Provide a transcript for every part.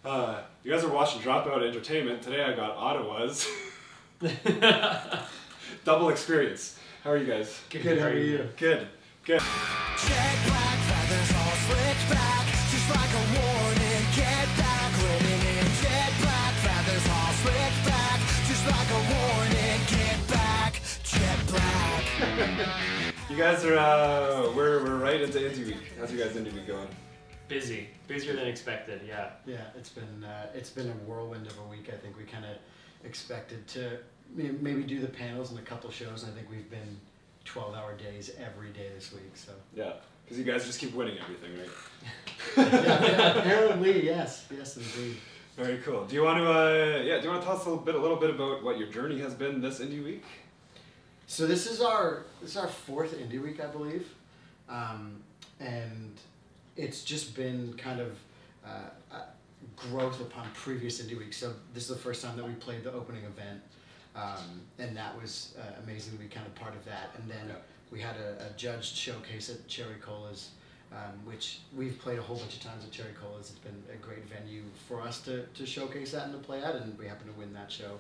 You guys are watching Dropout Entertainment. Today I got Ottawa's. Double experience. How are you guys? Good, how are you? Good. Good. Jet black feathers all slicked back, just like a warning. Get back, living in jet black feathers all slicked back, just like a warning. Get back, jet black. You guys are, we're right into Indie Week. How's you guys Indie Week going? Busy. Busier than expected, yeah. Yeah, it's been a whirlwind of a week. I think we kind of expected to maybe do the panels and a couple shows, and I think we've been 12-hour days every day this week. So yeah, because you guys just keep winning everything, right? yeah, apparently, yes, indeed. Very cool. Do you want to, do you want to tell us a little bit about what your journey has been this Indie Week? So this is our fourth Indie Week, I believe, and it's just been kind of growth upon previous Indie Weeks. So this is the first time that we played the opening event, and that was amazing to be kind of part of that. And then we had a judged showcase at Cherry Cola's, which we've played a whole bunch of times at Cherry Cola's. It's been a great venue for us to showcase that and to play at, and we happened to win that show.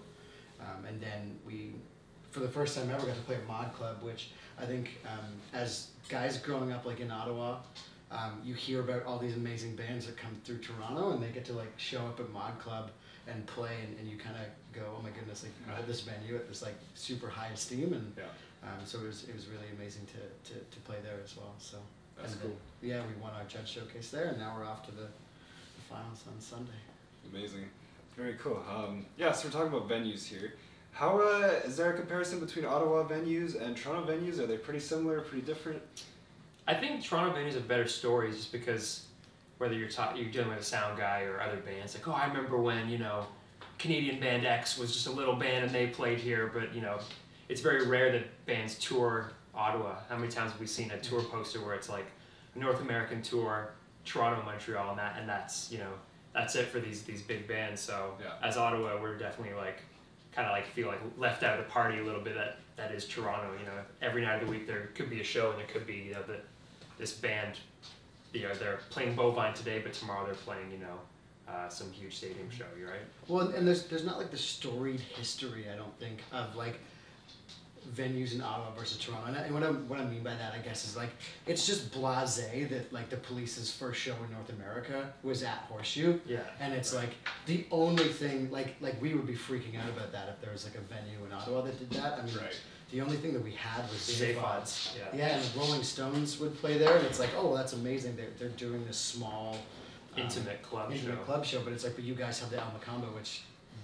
And then we, for the first time ever, got to play at Mod Club, which I think as guys growing up like in Ottawa, you hear about all these amazing bands that come through Toronto, and they get to like show up at Mod Club and play, and you kind of go, oh my goodness, like you hold this venue at this like super high esteem, and so it was really amazing to play there as well. So that's and cool. Then, yeah, we won our judge showcase there, and now we're off to the finals on Sunday. Amazing, very cool. Yeah, so we're talking about venues here. How is there a comparison between Ottawa venues and Toronto venues? Are they pretty similar, pretty different? I think Toronto venues have better stories just because whether you're dealing with a sound guy or other bands, like, oh, I remember when, Canadian band X was just a little band and they played here, but, it's very rare that bands tour Ottawa. How many times have we seen a tour poster where it's like North American tour, Toronto, Montreal, and that's, that's it for these big bands. So as Ottawa, we're definitely feel like left out of the party a little bit. That is Toronto. Every night of the week there could be a show, and there could be this band. They're playing Bovine today, but tomorrow they're playing some huge stadium show. You're right. Well, and there's not like the storied history, I don't think, of like venues in Ottawa versus Toronto. And what I mean by that, I guess, is like it's just blasé that like the Police's first show in North America was at Horseshoe. Yeah. And it's like the only thing like we would be freaking out about that if there was like a venue in Ottawa that did that. I mean, the only thing that we had was Zaphod. Yeah, and Rolling Stones would play there, and it's like, oh, well, that's amazing. They're doing this small intimate club show, but it's like, but you guys have the El Macambo, which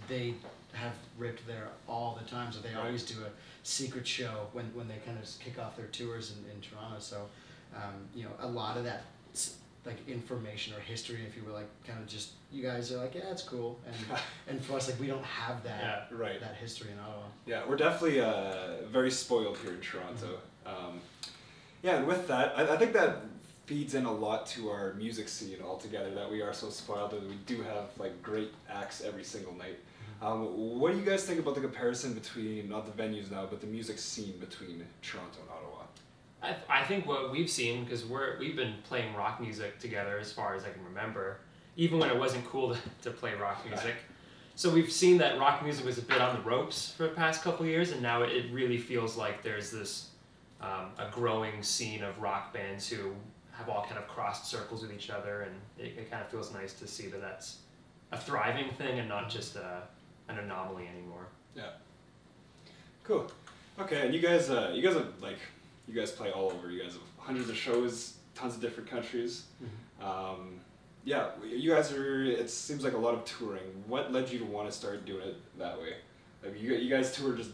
they have ripped there all the time. So they always do a secret show when they kind of kick off their tours in Toronto. So a lot of that like information or history, if you were like kind of just you guys are like, yeah, it's cool, and for us, like, we don't have that that history in Ottawa. Yeah, we're definitely very spoiled here in Toronto. And with that, I think that feeds in a lot to our music scene altogether, that we are so spoiled that we do have like great acts every single night. What do you guys think about the comparison between, not the venues now, but the music scene between Toronto and Ottawa? I think what we've seen, because we've been playing rock music together as far as I can remember, even when it wasn't cool to play rock music. So we've seen that rock music was a bit on the ropes for the past couple of years, and now it really feels like there's this a growing scene of rock bands who have all kind of crossed circles with each other, and it kind of feels nice to see that that's a thriving thing and not just an anomaly anymore. Yeah. Cool. Okay, and you guys play all over. You guys have hundreds of shows, tons of different countries. You guys are, it seems like a lot of touring. What led you to want to start doing it that way? Like you guys tour just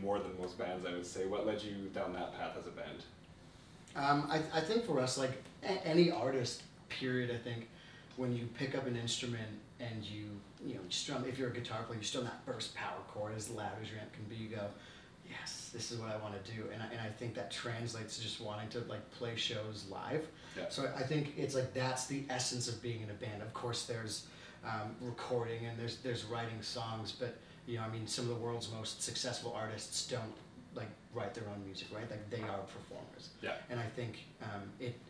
more than most bands, I would say. What led you down that path as a band? I think for us, like any artist, period, I think when you pick up an instrument and you strum, if you're a guitar player, you strum that first power chord as loud as your amp can be, you go, yes, this is what I want to do. And I think that translates to just wanting to like play shows live. Yeah. So I think it's like that's the essence of being in a band. Of course there's recording and there's writing songs, but some of the world's most successful artists don't like write their own music, right? Like they are performers. Yeah. And I think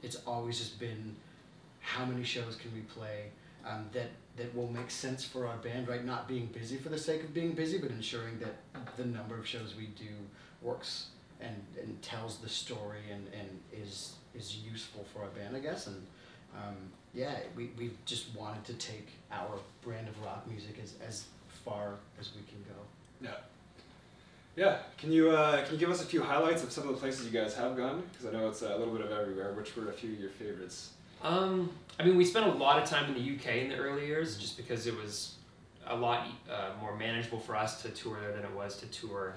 it's always just been how many shows can we play that will make sense for our band, right? Not being busy for the sake of being busy, but ensuring that the number of shows we do works and tells the story and is useful for our band, I guess. And we just wanted to take our brand of rock music as far as we can go. Yeah. Yeah. Can you give us a few highlights of some of the places you guys have gone? Because I know it's a little bit of everywhere. Which were a few of your favorites? I mean, we spent a lot of time in the UK in the early years, just because it was a lot more manageable for us to tour there than it was to tour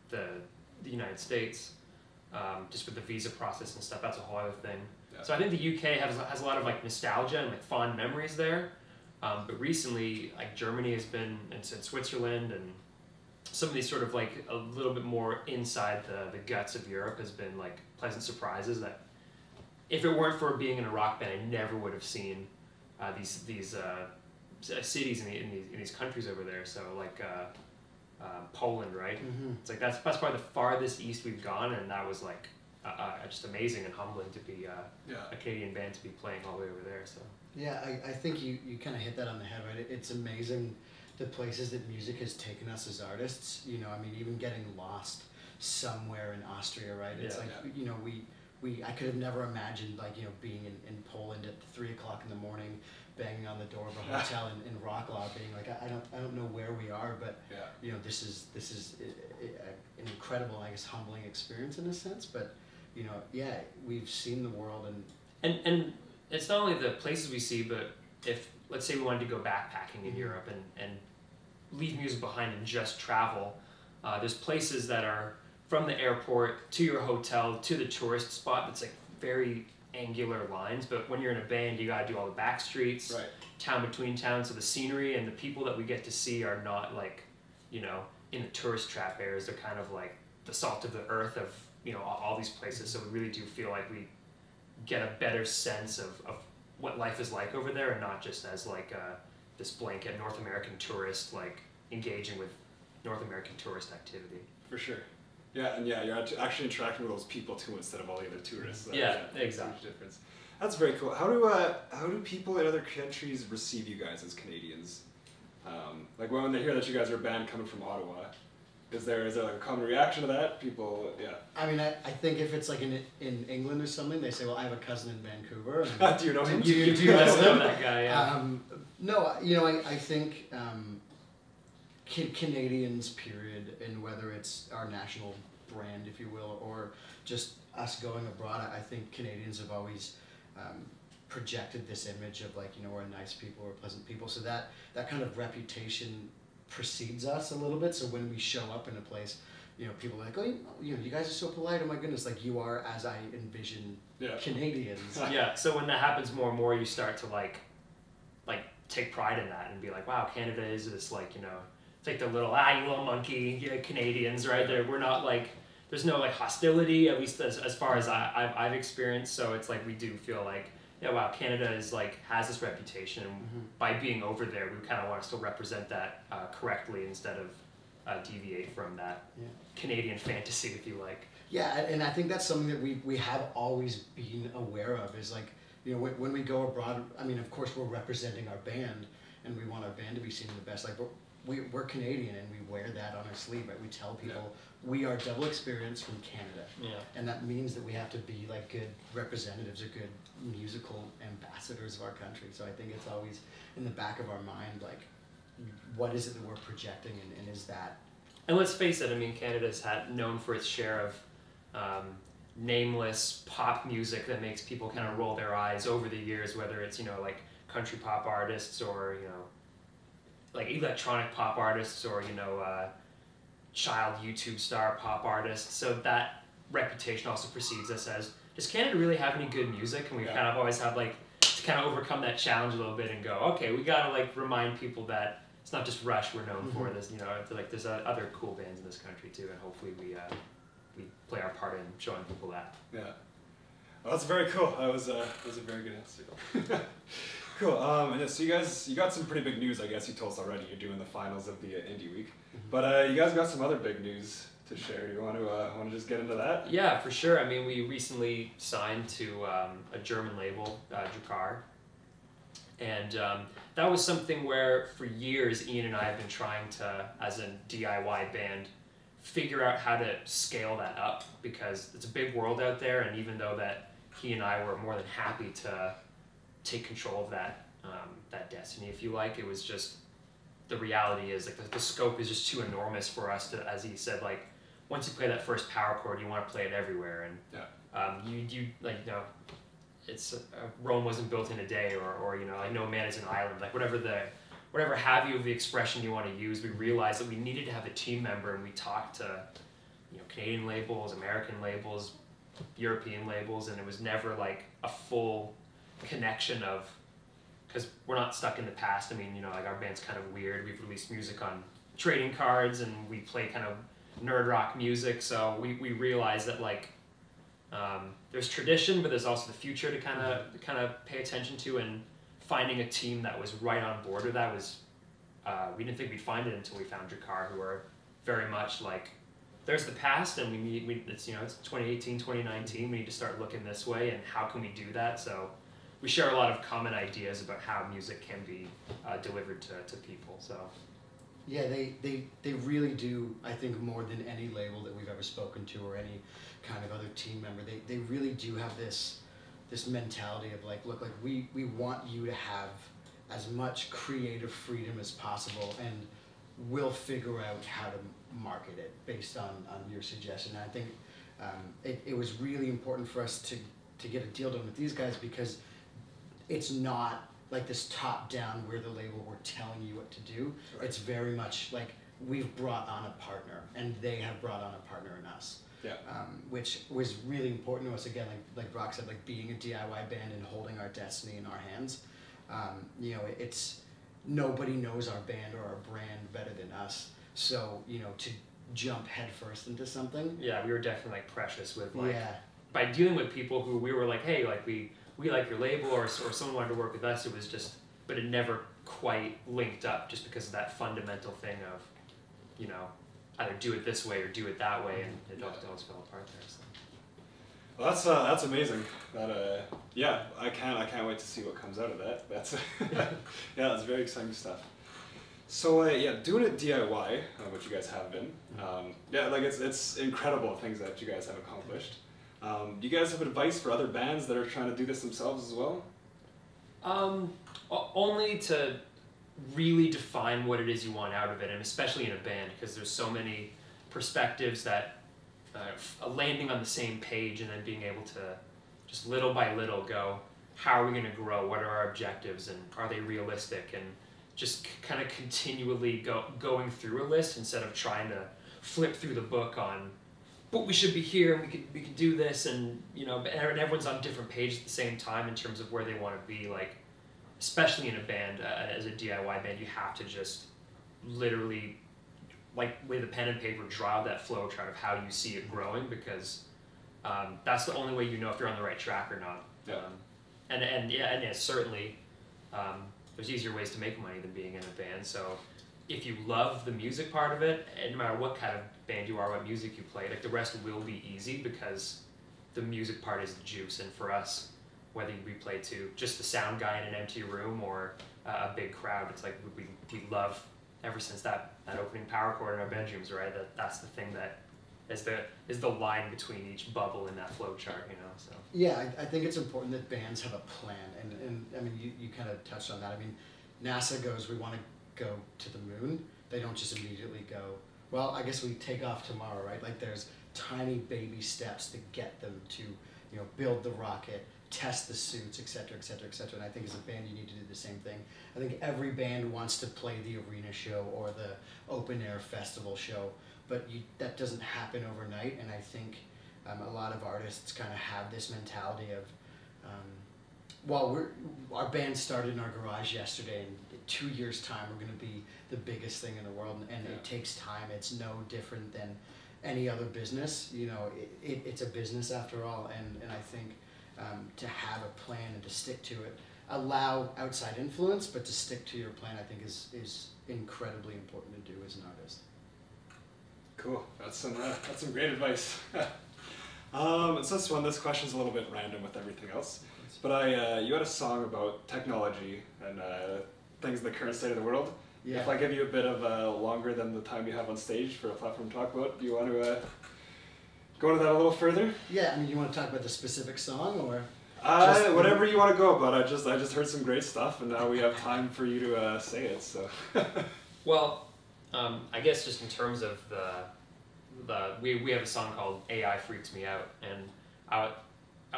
the United States. Just with the visa process and stuff, that's a whole other thing. Yeah. So I think the UK has a lot of like nostalgia and like fond memories there. But recently, like Germany has been, and Switzerland, and some of these sort of like a little bit more inside the guts of Europe has been like pleasant surprises that, if it weren't for being in a rock band, I never would have seen these cities in these countries over there. So like Poland, right? Mm-hmm. It's like that's probably the farthest east we've gone, and that was like just amazing and humbling to be a Canadian band to be playing all the way over there. So yeah, I think you kind of hit that on the head, right? It's amazing the places that music has taken us as artists. You know, I mean, even getting lost somewhere in Austria, right? It's you know, I could have never imagined, like, you know, being in Poland at 3 o'clock in the morning, banging on the door of a hotel in Wrocław, being like, I don't know where we are, but you know, this is an incredible, I guess, humbling experience in a sense. But you know, we've seen the world, and it's not only the places we see, but if let's say we wanted to go backpacking in Europe and leave music behind and just travel, there's places that are from the airport to your hotel to the tourist spot that's like very angular lines, but when you're in a band you gotta do all the back streets, right, town between towns, so the scenery and the people that we get to see are not like, you know, in the tourist trap areas. They're kind of like the salt of the earth of, you know, all these places. So we really do feel like we get a better sense of what life is like over there, and not just as like this blanket North American tourist, like engaging with North American tourist activity. For sure. Yeah, and you're actually interacting with those people too instead of all the other tourists. So Exactly. Huge difference. That's very cool. How do people in other countries receive you guys as Canadians? Like when they hear that you guys are a band coming from Ottawa, is there like a common reaction to that? People, I mean, I think if it's like in England or something, they say, well, I have a cousin in Vancouver. And do you know him? You do know that guy, yeah. No, you know, I think Canadians, period, and whether it's our national brand, if you will, or just us going abroad, I think Canadians have always projected this image of like, you know, we're nice people, we're pleasant people. So that kind of reputation precedes us a little bit. So when we show up in a place, you know, people are like, oh, you know, you guys are so polite. Oh my goodness, like you are as I envision Canadians. Yeah. So when that happens more and more, you start to like take pride in that and be like, wow, Canada is this like, you know, it's like the little you little monkey, Canadians, right? There, we're not like, there's no like hostility, at least as far as I've experienced. So it's like we do feel like, wow, Canada is like has this reputation, and by being over there, we kind of want to still represent that correctly instead of deviate from that Canadian fantasy, if you like. Yeah, and I think that's something that we have always been aware of, is like, you know, when we go abroad, I mean, of course we're representing our band, and we want our band to be seen the best. Like, we're Canadian, and we wear that on our sleeve, right? We tell people we are double experience from Canada, and that means that we have to be like good representatives or good musical ambassadors of our country. So I think it's always in the back of our mind, like, what is it that we're projecting, and is that? And let's face it, I mean, Canada's known for its share of nameless pop music that makes people kind of roll their eyes over the years, whether it's, you know, like country pop artists, or, you know, like electronic pop artists, or, you know, child YouTube star pop artists. So that reputation also precedes us as, does Canada really have any good music? And we kind of always have like to kind of overcome that challenge a little bit and go, okay, we gotta like remind people that it's not just Rush we're known for. This, you know, like there's other cool bands in this country too, and hopefully we play our part in showing people that. Yeah, well, that's very cool. That was a very good answer. Cool. And so you got some pretty big news, I guess you told us already. You're doing the finals of the Indie Week, but you guys got some other big news to share. Do you want to just get into that? Yeah, for sure. I mean, we recently signed to a German label, Dropout, And that was something where for years Ian and I have been trying to, as a DIY band, figure out how to scale that up, because it's a big world out there, and even though that he and I were more than happy to take control of that that destiny, if you like, it was just, the reality is like the scope is just too enormous for us to, as he said, like once you play that first power chord, you want to play it everywhere, and you like, you know, it's Rome wasn't built in a day, or you know, like no man is an island, like whatever have you of the expression you want to use. We realized that we needed to have a team member, and we talked to, you know, Canadian labels, American labels, European labels, and it was never like a full connection of, because we're not stuck in the past. I mean, you know, like our band's kind of weird. We've released music on trading cards, and we play kind of nerd rock music, so we realized that like there's tradition, but there's also the future to kind of pay attention to, and finding a team that was right on board with that was, we didn't think we'd find it until we found Jakar, who are very much like, there's the past, and it's, you know, it's 2018, 2019, we need to start looking this way, and how can we do that? So we share a lot of common ideas about how music can be delivered to people. So yeah, they really do, I think, more than any label that we've ever spoken to, or any kind of other team member, they really do have this mentality of like, look, like we want you to have as much creative freedom as possible, and we'll figure out how to market it based on your suggestion. And I think it was really important for us to get a deal done with these guys, because it's not like this top down, we're the label, we're telling you what to do. Right. It's very much like we've brought on a partner, and they have brought on a partner in us. Yeah. Which was really important to us. Again, like Brock said, like being a DIY band and holding our destiny in our hands. You know, it's, nobody knows our band or our brand better than us. So, you know, to jump headfirst into something. Yeah, we were definitely like precious with like, yeah, by dealing with people who we were like, hey, like we like your label, or someone wanted to work with us. It was just, but it never quite linked up, just because of that fundamental thing of, you know, either do it this way or do it that way, and it always fell apart there. So. Well, that's amazing. That yeah, I can't wait to see what comes out of that. That's yeah, that's very exciting stuff. So yeah, doing it DIY, which you guys have been, yeah, like it's incredible things that you guys have accomplished. Do you guys have advice for other bands that are trying to do this themselves as well? Only to really define what it is you want out of it, and especially in a band, because there's so many perspectives that landing on the same page, and then being able to just little by little go, how are we going to grow, what are our objectives, and are they realistic, and just kind of continually going through a list instead of trying to flip through the book on, but we should be here, and we could do this, and you know, and everyone's on different pages at the same time in terms of where they want to be. Like, especially in a band, as a DIY band, you have to just literally, like with a pen and paper, draw out that flow chart of how you see it growing, because that's the only way you know if you're on the right track or not. Yeah. And certainly, there's easier ways to make money than being in a band. So if you love the music part of it, and no matter what kind of band you are, what music you play, like the rest will be easy, because the music part is the juice. And for us, whether we play to just the sound guy in an empty room or a big crowd, it's like we love, ever since that opening power chord in our bedrooms, right? That's the thing that is the line between each bubble in that flow chart, you know. So yeah, I think it's important that bands have a plan, and I mean, you kind of touched on that. I mean, NASA goes, we want to go to the moon. They don't just immediately go, well, I guess we take off tomorrow, right? Like, there's tiny baby steps to get them to, you know, build the rocket, test the suits, et cetera, et cetera, et cetera. And I think as a band, you need to do the same thing. I think every band wants to play the arena show or the open air festival show, but that doesn't happen overnight. And I think a lot of artists kind of have this mentality of, well, our band started in our garage yesterday, and in 2 years' time, we're going to be the biggest thing in the world. And it takes time. It's no different than any other business. You know, it's a business after all. And I think to have a plan and to stick to it, allow outside influence, but to stick to your plan, I think is incredibly important to do as an artist. Cool. That's some great advice. So this question's a little bit random with everything else. But you had a song about technology and things in the current state of the world. Yeah. If I give you a bit of longer than the time you have on stage for a platform to talk about, do you want to go into that a little further? Yeah, I mean, you want to talk about the specific song, or? Whatever you want to go about. I just heard some great stuff, and now we have time for you to say it. So. Well, I guess just in terms of we have a song called "AI Freaks Me Out," and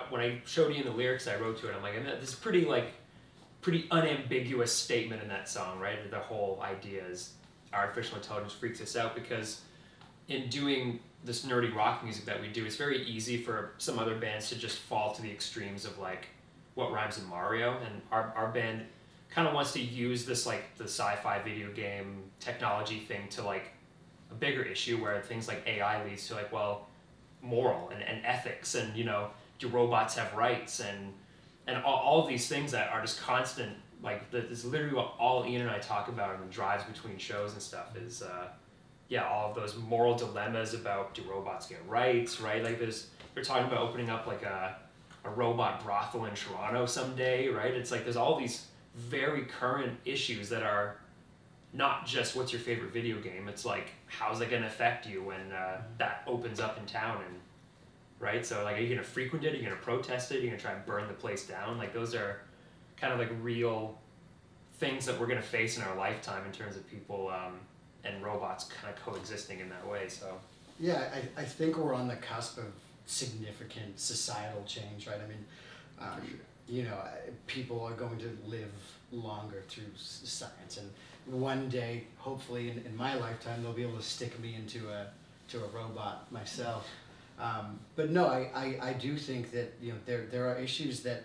when I showed Ian the lyrics I wrote to it, I'm like, this is pretty unambiguous statement in that song, right? The whole idea is artificial intelligence freaks us out because in doing this nerdy rock music that we do, it's very easy for some other bands to just fall to the extremes of like what rhymes with Mario, and our band kind of wants to use this like the sci-fi video game technology thing to like a bigger issue where things like AI leads to like, well, moral and ethics, and do robots have rights, and all of these things that are just constant, like this is literally what all Ian and I talk about in the drives between shows and stuff is all of those moral dilemmas about do robots get rights, right? Like they're talking about opening up like a robot brothel in Toronto someday, right? It's like there's all these very current issues that are not just what's your favorite video game, it's like how's it going to affect you when that opens up in town, and right? So like, are you going to frequent it? Are you going to protest it? Are you going to try and burn the place down? Like those are kind of like real things that we're going to face in our lifetime in terms of people and robots kind of coexisting in that way. So Yeah, I think we're on the cusp of significant societal change, right? I mean, people are going to live longer through science, and one day, hopefully in my lifetime, they'll be able to stick me into a robot myself. But no, I do think that there are issues that,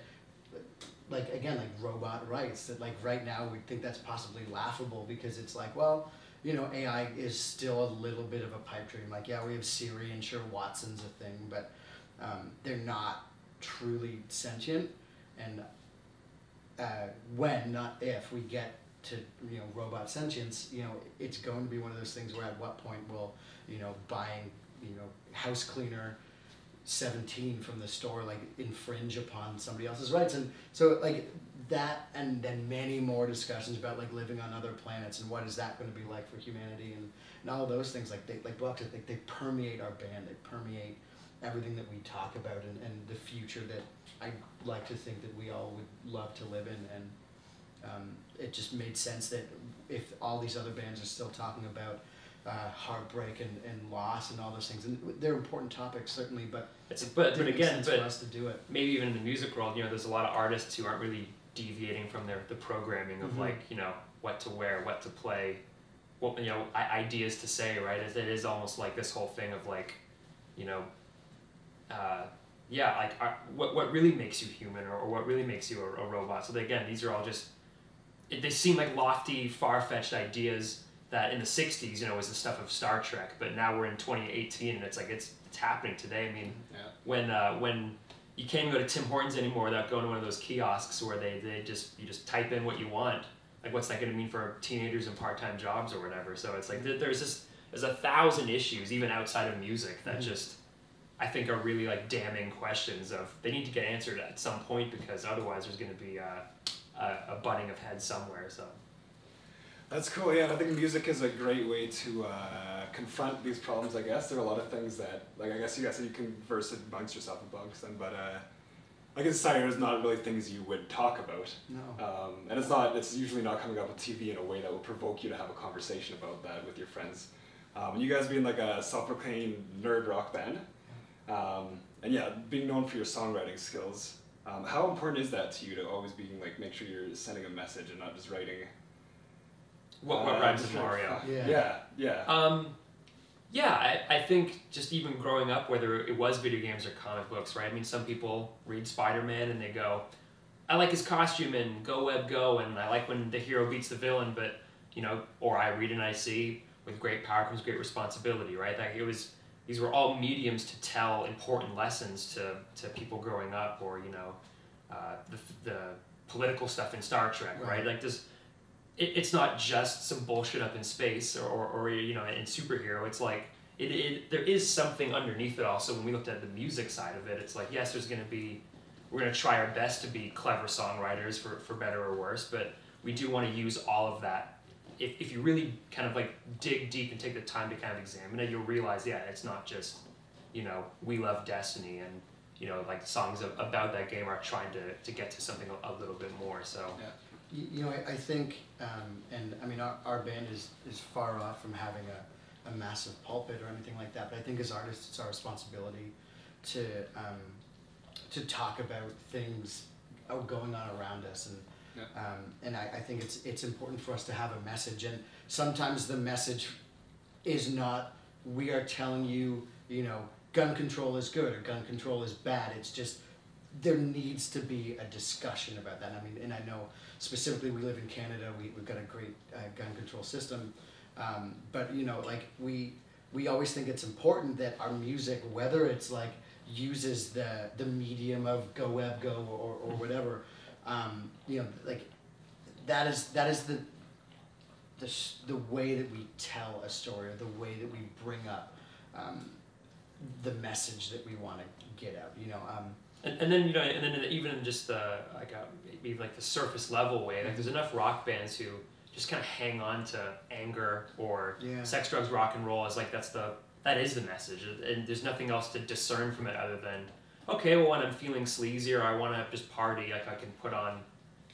like robot rights, that like right now we think that's possibly laughable because it's like, well, AI is still a little bit of a pipe dream. Like, yeah, we have Siri and sure Watson's a thing, but they're not truly sentient. And when, not if, we get to robot sentience, it's going to be one of those things where at what point will buying house cleaner 17 from the store like infringe upon somebody else's rights. And so like that, and then many more discussions about like living on other planets and what is that going to be like for humanity, and all of those things, like they permeate our band, they permeate everything that we talk about, and the future that I like to think that we all would love to live in. And it just made sense that if all these other bands are still talking about heartbreak and loss and all those things, and they're important topics certainly, but but it again, sense for us to do it. Maybe even in the music world, there's a lot of artists who aren't really deviating from the programming of like what to wear, what to play, what ideas to say, right? It is almost like this whole thing of like what really makes you human, or what really makes you a robot. So again, these are all just they seem like lofty, far-fetched ideas that in the 60s, was the stuff of Star Trek, but now we're in 2018 and it's like it's happening today. I mean, when you can't even go to Tim Hortons anymore without going to one of those kiosks where you just type in what you want. Like, what's that going to mean for teenagers and part-time jobs or whatever? So it's like there's 1,000 issues even outside of music that just I think are really like damning questions of they need to get answered at some point, because otherwise there's going to be a butting of heads somewhere. So. That's cool, yeah. I think music is a great way to confront these problems, I guess. There are a lot of things that, like, I guess you guys said you converse amongst yourself amongst them, but I guess society is not really things you would talk about. No. And it's usually not coming up on TV in a way that will provoke you to have a conversation about that with your friends. And you guys being like a self-proclaimed nerd rock band, and yeah, being known for your songwriting skills, how important is that to you to always being like, make sure you're sending a message and not just writing what rhymes with Mario? Yeah. I think just even growing up, whether it was video games or comic books, right? I mean, some people read Spider-Man and they go, I like his costume and go web go, and I like when the hero beats the villain, but, or I read and I see with great power comes great responsibility, right? Like these were all mediums to tell important lessons to people growing up, or, the political stuff in Star Trek, right? Like this. It's not just some bullshit up in space or in superhero. It's like there is something underneath it all. So when we looked at the music side of it, it's like, yes, there's going to be we're going to try our best to be clever songwriters for better or worse, but we do want to use all of that. If you really kind of like dig deep and take the time to kind of examine it, you'll realize, yeah, it's not just, you know, we love Destiny and, you know, like songs about that game are trying to get to something a little bit more. So Yeah. You know, I think, and I mean, our band is far off from having a massive pulpit or anything like that, but I think as artists, it's our responsibility to talk about things going on around us, and and I think it's important for us to have a message, and sometimes the message is not, we are telling you, you know, gun control is good or gun control is bad. It's just, there needs to be a discussion about that. I mean, and I know specifically we live in Canada, we've got a great gun control system, but you know, like we always think it's important that our music, whether it's like uses the medium of Go Web Go or whatever, you know, like that is the way that we tell a story, or the way that we bring up the message that we want to get out, you know. And then, you know, and then even in just the maybe like the surface level way, like there's enough rock bands who just kind of hang on to anger or sex, drugs, rock and roll as like that is the message, and there's nothing else to discern from it other than, okay, well, when I'm feeling sleazy or I want to just party, like I can put on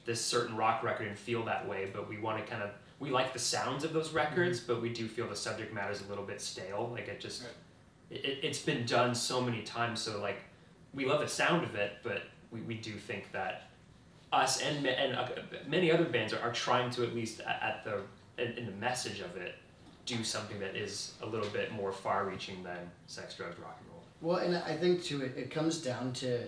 this certain rock record and feel that way, but we want to we like the sounds of those records, but we do feel the subject matter is a little bit stale. Like it just, it's been done so many times, so like we love the sound of it, but we do think that us and many other bands are trying to, at least in the message of it, do something that is a little bit more far-reaching than sex, drugs, rock and roll. Well, and I think too, it comes down to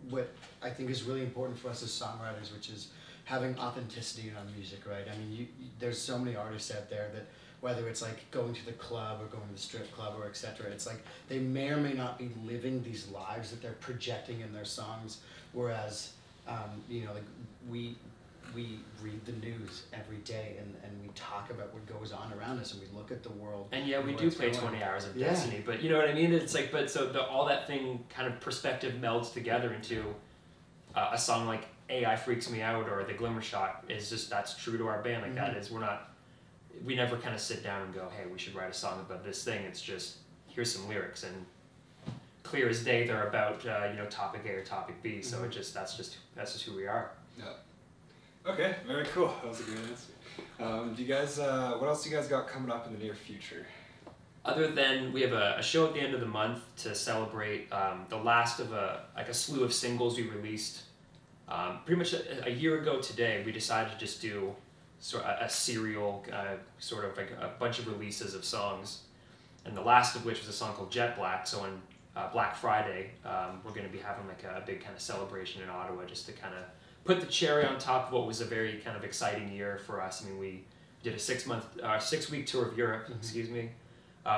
what I think is really important for us as songwriters, which is having authenticity in our music, right? I mean, there's so many artists out there that, whether it's like going to the club or going to the strip club or etc., it's like they may or may not be living these lives that they're projecting in their songs, whereas you know, like we read the news every day and we talk about what goes on around us, and we look at the world. And yeah, we do play 20 hours of Destiny, but you know what I mean? It's like, but so all that thing kind of perspective melds together into a song like AI Freaks Me Out or The Glimmer Shot is just, that's true to our band. Like that is, we never kind of sit down and go, hey, we should write a song about this thing. It's just, here's some lyrics, and clear as day they're about you know, topic A or topic B. So it just, that's just who we are. Yeah. Okay, very cool. That was a great answer. Do you guys, what else do you guys got coming up in the near future? Other than, we have a show at the end of the month to celebrate the last of a slew of singles we released. Pretty much a year ago today, we decided to just do a serial, sort of like a bunch of releases of songs, and the last of which was a song called Jet Black. So on Black Friday, we're going to be having like a big kind of celebration in Ottawa, just to kind of put the cherry on top of what was a very kind of exciting year for us. I mean, we did a 6-week tour of Europe, excuse me.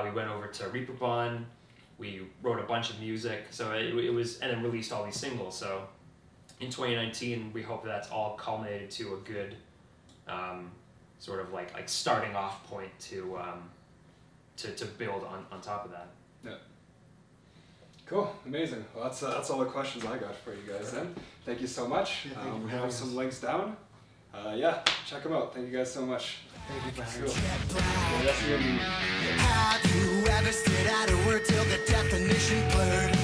We went over to Reeperbahn, we wrote a bunch of music, so it was, and then released all these singles. So in 2019, we hope that's all culminated to a good sort of like starting off point to build on top of that. Yeah. Cool, amazing. Well, that's all the questions I got for you guys then. Thank you so much. We have some links down. Yeah, check them out. Thank you guys so much. Thank you for having us. Cool. Well, that's your Have you ever stood at a word till the definition blurred?